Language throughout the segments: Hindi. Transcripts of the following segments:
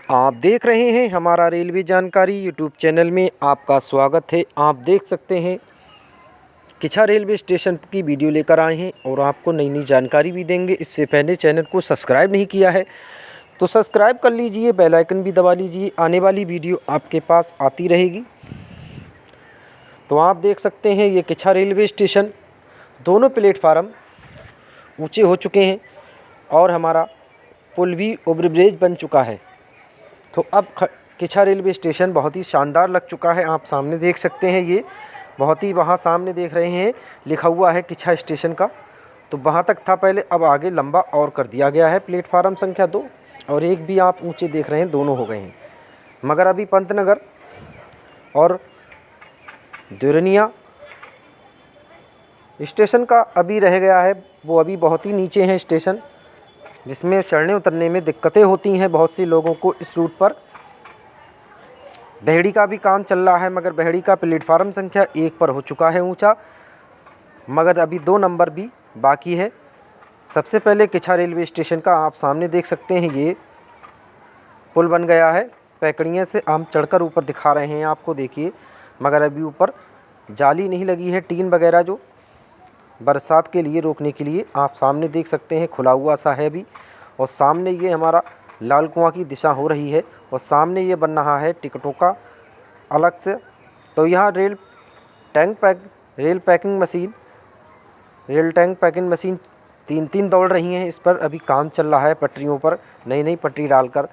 आप देख रहे हैं हमारा रेलवे जानकारी यूट्यूब चैनल में आपका स्वागत है। आप देख सकते हैं किच्छा रेलवे स्टेशन की वीडियो लेकर आए हैं और आपको नई नई जानकारी भी देंगे। इससे पहले चैनल को सब्सक्राइब नहीं किया है तो सब्सक्राइब कर लीजिए, बेल आइकन भी दबा लीजिए, आने वाली वीडियो आपके पास आती रहेगी। तो आप देख सकते हैं ये किच्छा रेलवे स्टेशन, दोनों प्लेटफार्म ऊँचे हो चुके हैं और हमारा पुल भी ओवरब्रिज बन चुका है। तो अब किच्छा रेलवे स्टेशन बहुत ही शानदार लग चुका है। आप सामने देख सकते हैं, ये बहुत ही वहाँ सामने देख रहे हैं लिखा हुआ है किच्छा स्टेशन का, तो वहाँ तक था पहले, अब आगे लंबा और कर दिया गया है। प्लेटफार्म संख्या 2 और 1 भी आप ऊंचे देख रहे हैं, दोनों हो गए हैं। मगर अभी पंतनगर और दुरनिया स्टेशन का अभी रह गया है, वो अभी बहुत ही नीचे हैं स्टेशन, जिसमें चढ़ने उतरने में दिक्कतें होती हैं बहुत सी लोगों को इस रूट पर। बहेड़ी का भी काम चल रहा है, मगर बहेड़ी का प्लेटफार्म संख्या 1 पर हो चुका है ऊंचा, मगर अभी 2 नंबर भी बाकी है। सबसे पहले किच्छा रेलवे स्टेशन का आप सामने देख सकते हैं, ये पुल बन गया है। पैकड़ियाँ से हम चढ़कर ऊपर दिखा रहे हैं आपको, देखिए, मगर अभी ऊपर जाली नहीं लगी है, टीन वगैरह जो बरसात के लिए रोकने के लिए। आप सामने देख सकते हैं खुला हुआ सा है भी, और सामने ये हमारा लाल कुआं की दिशा हो रही है, और सामने ये बन रहा है टिकटों का अलग से। तो यहाँ रेल टैंक पैकिंग मशीन 3 दौड़ रही हैं। इस पर अभी काम चल रहा है, पटरियों पर नई नई पटरी डालकर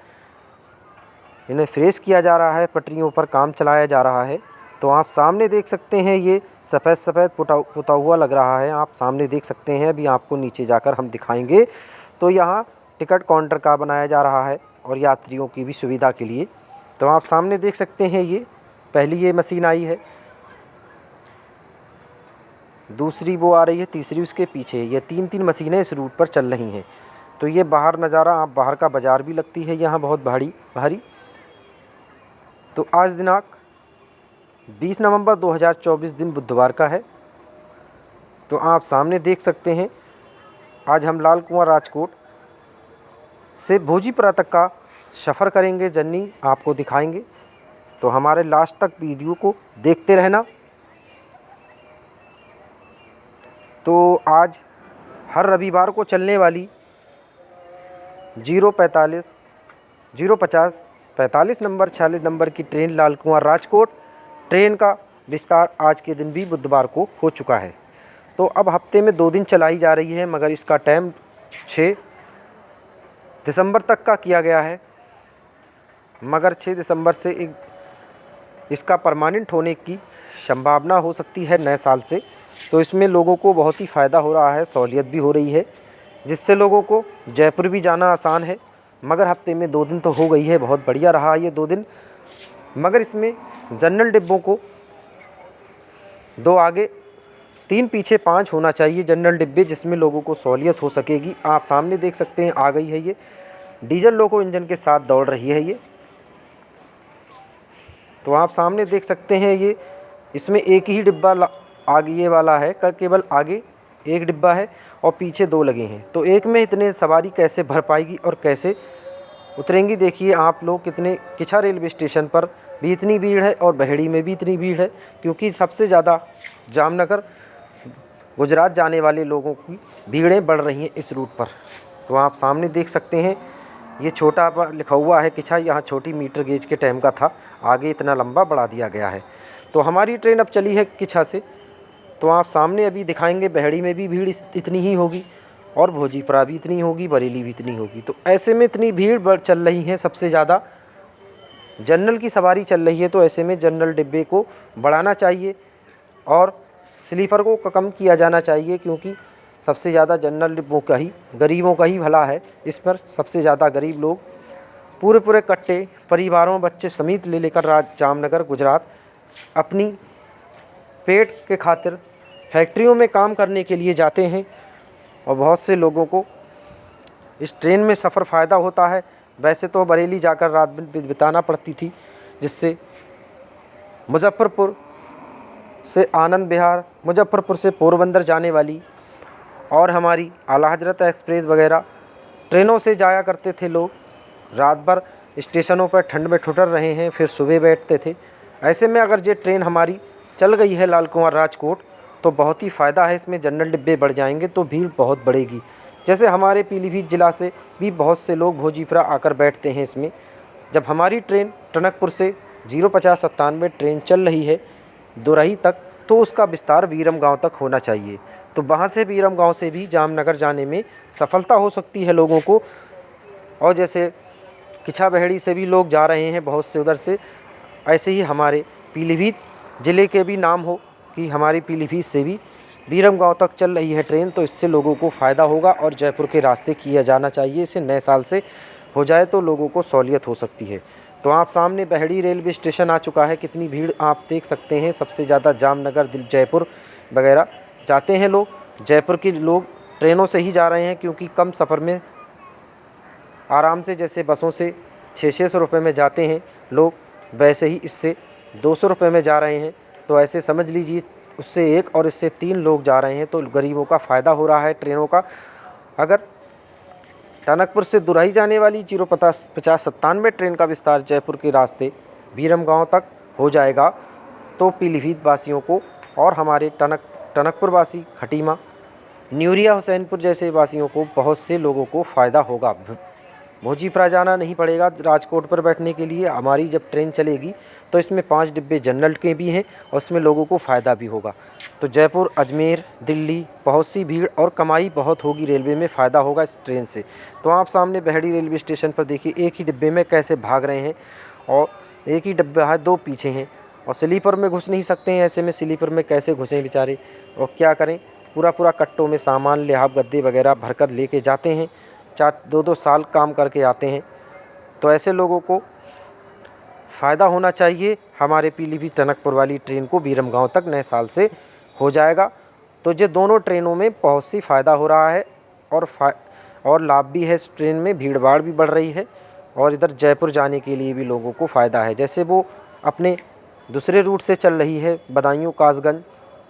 इन्हें फ्रेश किया जा रहा है, पटरियों पर काम चलाया जा रहा है। तो आप सामने देख सकते हैं, ये सफ़ेद पुता हुआ लग रहा है। आप सामने देख सकते हैं, अभी आपको नीचे जाकर हम दिखाएंगे। तो यहाँ टिकट काउंटर का बनाया जा रहा है और यात्रियों की भी सुविधा के लिए। तो आप सामने देख सकते हैं, ये पहली ये मशीन आई है, दूसरी वो आ रही है, तीसरी उसके पीछे। ये 3 मशीनें इस रूट पर चल रही हैं। तो ये बाहर नज़ारा, आप बाहर का बाज़ार भी लगती है यहाँ बहुत भारी। तो आज दिनांक 20 नवंबर 2024 दिन बुधवार का है। तो आप सामने देख सकते हैं, आज हम लाल कुआं राजकोट से भोजीपुरा तक का सफ़र करेंगे, जर्नी आपको दिखाएंगे। तो हमारे लास्ट तक वीडियो को देखते रहना। तो आज हर रविवार को चलने वाली 050 45 नंबर 46 नंबर की ट्रेन लाल कुआं राजकोट ट्रेन का विस्तार आज के दिन भी बुधवार को हो चुका है। तो अब हफ्ते में 2 दिन चलाई जा रही है, मगर इसका टाइम 6 दिसंबर तक का किया गया है। मगर 6 दिसंबर से इसका परमानेंट होने की संभावना हो सकती है नए साल से। तो इसमें लोगों को बहुत ही फ़ायदा हो रहा है, सहूलियत भी हो रही है, जिससे लोगों को जयपुर भी जाना आसान है। मगर हफ्ते में 2 दिन तो हो गई है, बहुत बढ़िया रहा ये 2 दिन। मगर इसमें जनरल डिब्बों को 2 आगे 3 पीछे 5 होना चाहिए जनरल डिब्बे, जिसमें लोगों को सहूलियत हो सकेगी। आप सामने देख सकते हैं, आ गई है ये डीजल लोको इंजन के साथ दौड़ रही है ये। तो आप सामने देख सकते हैं, ये इसमें एक ही डिब्बा आगे ये वाला है, केवल आगे 1 डिब्बा है और पीछे 2 लगे हैं। तो एक में इतने सवारी कैसे भर पाएगी और कैसे उतरेंगी, देखिए आप लोग। कितने किच्छा रेलवे स्टेशन पर भी इतनी भीड़ है और बहेड़ी में भी इतनी भीड़ है, क्योंकि सबसे ज़्यादा जामनगर गुजरात जाने वाले लोगों की भीड़ें बढ़ रही हैं इस रूट पर। तो आप सामने देख सकते हैं, ये छोटा पर लिखा हुआ है किच्छा, यहाँ छोटी मीटर गेज के टाइम का था, आगे इतना लंबा बढ़ा दिया गया है। तो हमारी ट्रेन अब चली है किच्छा से। तो आप सामने अभी दिखाएंगे, बहेड़ी में भी भीड़ इतनी ही होगी और भोजीपुरा भी इतनी होगी, बरेली भी इतनी होगी। तो ऐसे में इतनी भीड़ चल रही है, सबसे ज़्यादा जनरल की सवारी चल रही है। तो ऐसे में जनरल डिब्बे को बढ़ाना चाहिए और स्लीपर को कम किया जाना चाहिए, क्योंकि सबसे ज़्यादा जनरल डिब्बों का ही, गरीबों का ही भला है। इस पर सबसे ज़्यादा गरीब लोग पूरे कट्टे परिवारों बच्चे समेत ले लेकर जामनगर गुजरात अपनी पेट के खातिर फैक्ट्रियों में काम करने के लिए जाते हैं, और बहुत से लोगों को इस ट्रेन में सफ़र फ़ायदा होता है। वैसे तो बरेली जाकर रात बिताना पड़ती थी, जिससे मुजफ्फरपुर से आनंद विहार, मुजफ्फरपुर से पोरबंदर जाने वाली और हमारी आला हजरत एक्सप्रेस वगैरह ट्रेनों से जाया करते थे लोग। रात भर स्टेशनों पर ठंड में ठुठर रहे हैं, फिर सुबह बैठते थे। ऐसे में अगर ये ट्रेन हमारी चल गई है लाल कुंवर राजकोट तो बहुत ही फ़ायदा है। इसमें जनरल डिब्बे बढ़ जाएंगे तो भीड़ बहुत बढ़ेगी। जैसे हमारे पीलीभीत ज़िला से भी बहुत से लोग भोजीपुरा आकर बैठते हैं इसमें। जब हमारी ट्रेन टनकपुर से 05097 ट्रेन चल रही है दुरही तक, तो उसका विस्तार बीरम गाँव तक होना चाहिए। तो वहाँ से बीरम गाँव से भी जामनगर जाने में सफलता हो सकती है लोगों को। और जैसे किछा बहेड़ी से भी लोग जा रहे हैं बहुत से उधर से, ऐसे ही हमारे पीलीभीत ज़िले के भी नाम हो कि हमारी पीलीभीत से भी बीरम गाँव तक चल रही है ट्रेन, तो इससे लोगों को फ़ायदा होगा। और जयपुर के रास्ते किया जाना चाहिए, इसे नए साल से हो जाए तो लोगों को सहूलियत हो सकती है। तो आप सामने बहेड़ी रेलवे स्टेशन आ चुका है, कितनी भीड़ आप देख सकते हैं। सबसे ज़्यादा जामनगर जयपुर वगैरह जाते हैं लोग। जयपुर के लोग ट्रेनों से ही जा रहे हैं क्योंकि कम सफ़र में आराम से, जैसे बसों से 600 रुपये में जाते हैं लोग, वैसे ही इससे 200 रुपये में जा रहे हैं। तो ऐसे समझ लीजिए उससे 1 और इससे 3 लोग जा रहे हैं, तो गरीबों का फ़ायदा हो रहा है ट्रेनों का। अगर टनकपुर से दुरही जाने वाली 05097 ट्रेन का विस्तार जयपुर के रास्ते बीरम गाँव तक हो जाएगा तो पीलीभीत वासियों को और हमारे टनकपुर वासी, खटीमा, न्यूरिया, हुसैनपुर जैसे वासियों को, बहुत से लोगों को फ़ायदा होगा। भोजीपुरा जाना नहीं पड़ेगा राजकोट पर बैठने के लिए। हमारी जब ट्रेन चलेगी तो इसमें 5 डिब्बे जनरल के भी हैं और उसमें लोगों को फ़ायदा भी होगा। तो जयपुर, अजमेर, दिल्ली बहुत सी भीड़ और कमाई बहुत होगी, रेलवे में फ़ायदा होगा इस ट्रेन से। तो आप सामने बहेड़ी रेलवे स्टेशन पर देखिए, एक ही डिब्बे में कैसे भाग रहे हैं और एक ही डिब्बा है, 2 पीछे हैं और स्लीपर में घुस नहीं सकते हैं। ऐसे में स्लीपर में कैसे घुसें बेचारे, और क्या करें, पूरा कट्टों में सामान, लिहाफ, गद्दे वगैरह भर कर लेके जाते हैं। 2-2 साल काम करके आते हैं। तो ऐसे लोगों को फ़ायदा होना चाहिए। हमारे पीलीभीत टनकपुर वाली ट्रेन को बीरम गाँव तक नए साल से हो जाएगा। तो ये दोनों ट्रेनों में बहुत सी फ़ायदा हो रहा है और लाभ भी है। इस ट्रेन में भीड़ भाड़ भी बढ़ रही है और इधर जयपुर जाने के लिए भी लोगों को फ़ायदा है। जैसे वो अपने दूसरे रूट से चल रही है, बदायूं, कासगंज,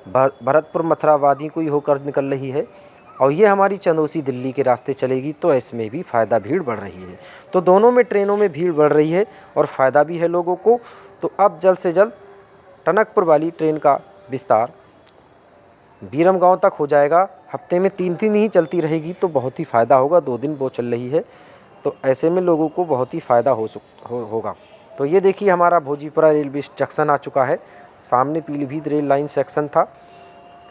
भरतपुर, मथुरा, वादी को ही होकर निकल रही है, और ये हमारी चंदौसी दिल्ली के रास्ते चलेगी, तो इसमें भी फ़ायदा, भीड़ बढ़ रही है। तो दोनों में ट्रेनों में भीड़ बढ़ रही है और फ़ायदा भी है लोगों को। तो अब जल्द से जल्द टनकपुर वाली ट्रेन का विस्तार बीरम गाँव तक हो जाएगा। हफ्ते में 3 दिन ही चलती रहेगी तो बहुत ही फ़ायदा होगा। 2 दिन वो चल रही है, तो ऐसे में लोगों को बहुत ही फ़ायदा होगा। तो ये देखिए हमारा भोजीपुरा रेलवे जंक्शन आ चुका है। सामने पीलीभीत रेल लाइन सेक्शन था,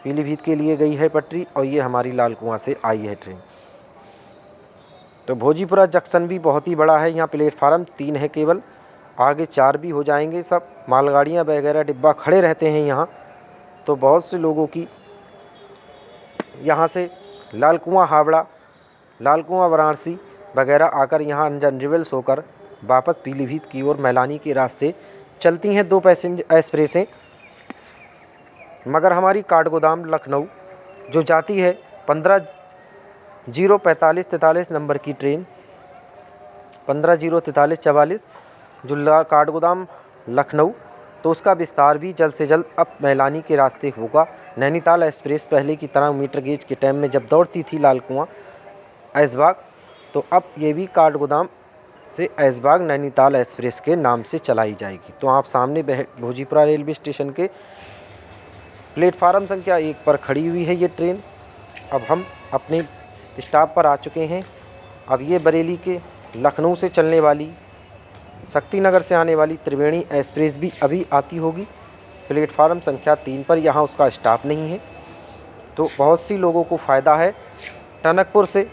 पीलीभीत के लिए गई है पटरी, और ये हमारी लाल कुआं से आई है ट्रेन। तो भोजीपुरा जंक्शन भी बहुत ही बड़ा है। यहाँ प्लेटफार्म 3 है केवल, आगे 4 भी हो जाएंगे। सब मालगाड़ियाँ वगैरह डिब्बा खड़े रहते हैं यहाँ। तो बहुत से लोगों की यहाँ से लाल कुआं हावड़ा, लाल कुआं वाराणसी वगैरह आकर यहाँ रिवर्स होकर वापस पीलीभीत की ओर मैलानी के रास्ते चलती हैं 2 पैसेंजर एक्सप्रेसें। मगर हमारी काठगोदाम लखनऊ जो जाती है 15-045-43 नंबर की ट्रेन, 15-043-44 जो काठगोदाम लखनऊ, तो उसका विस्तार भी जल्द से जल्द अब मैलानी के रास्ते होगा। नैनीताल एक्सप्रेस पहले की तरह मीटर गेज के टाइम में जब दौड़ती थी लाल कुआं ऐशबाग, तो अब ये भी काठगोदाम से ऐशबाग नैनीताल एक्सप्रेस के नाम से चलाई जाएगी। तो आप सामने भोजीपुरा रेलवे स्टेशन के प्लेटफार्म संख्या 1 पर खड़ी हुई है ये ट्रेन। अब हम अपने स्टॉप पर आ चुके हैं। अब ये बरेली के लखनऊ से चलने वाली, शक्तिनगर से आने वाली त्रिवेणी एक्सप्रेस भी अभी आती होगी प्लेटफार्म संख्या 3 पर। यहाँ उसका स्टॉप नहीं है, तो बहुत सी लोगों को फ़ायदा है। टनकपुर से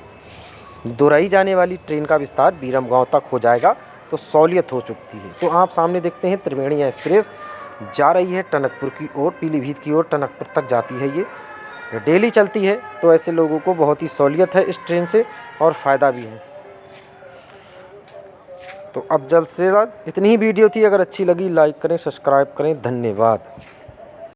दुरही जाने वाली ट्रेन का विस्तार बीरम गाँव तक हो जाएगा, तो सहूलियत हो चुकी है। तो आप सामने देखते हैं त्रिवेणी एक्सप्रेस जा रही है टनकपुर की ओर, पीलीभीत की ओर टनकपुर तक जाती है। ये डेली चलती है, तो ऐसे लोगों को बहुत ही सहूलियत है इस ट्रेन से और फ़ायदा भी है। तो अब जल्द से जल्द इतनी ही वीडियो थी। अगर अच्छी लगी लाइक करें, सब्सक्राइब करें। धन्यवाद।